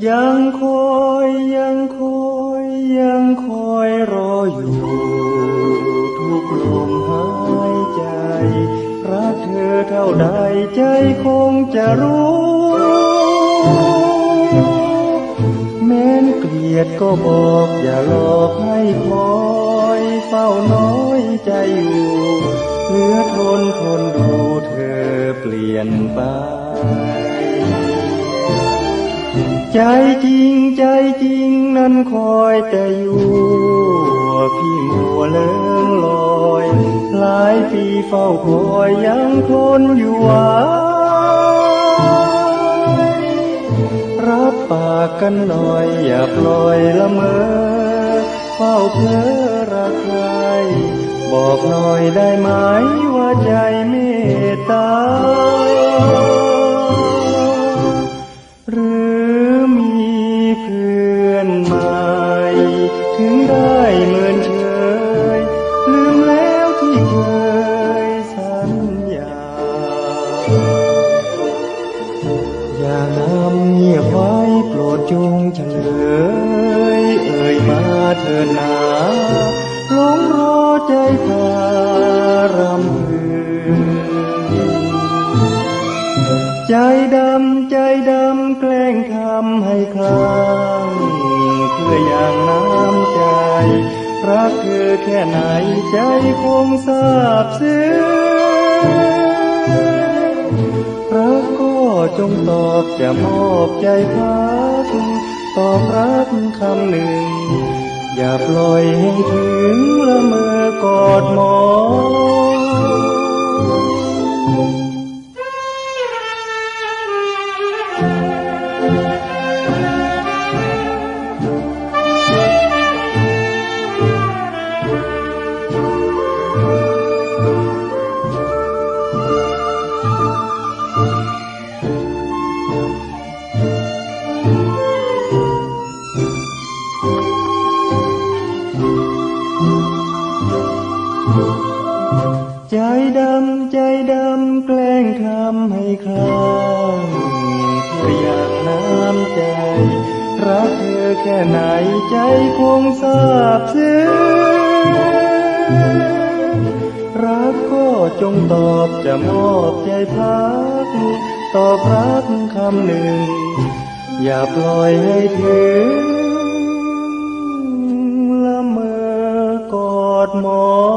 ยังคอยยังคอยยังคอยรออยู่ทุกลมหายใจรักเธอเท่าใดใจคงจะรู้แม้นเกลียดก็บอกอย่าหลอกให้คอยเฝ้าน้อยใจอยู่เหลือทนทนดูเธอเปลี่ยนไปใจจริงใจจริงนั้นคอยแต่อยู่พี่มัวเลิงลอยหลายปีเฝ้าคอยยังทนอยู่หวารับปากกันหน่อยอย่าปล่อยละเมอเฝ้าเพ้อรักใครบอกหน่อยได้ไหมว่าใจเมตตาหรือมีเพื่อนใหม่ถึงได้เหมือนเคยลืมแล้วที่เคยสัญญาอย่านำเงียบไว้โปรดจงเฉลยเอ่ยมาเถิดนาหลงรอใจพารำพึงใจดำใจดำแกล้งทำให้คลั่งเพื่ออย่างน้ำใจรักเธอแค่ไหนใจคงทราบซึ้งรักก็จงตอบจะมอบใจพักตอบรักคำหนึ่งอย่าปล่อยให้ถึงละเมอกอดหมอนใจดำใจดำแกล้งทำให้คลั่งเพื่ออย่างน้ำใจรักเธอแค่ไหนใจคงทราบซึ้งรักก็จงตอบจะมอบใจพักตอบรักคำหนึ่งอย่าปล่อยให้ถึงละเมอกอดหมอน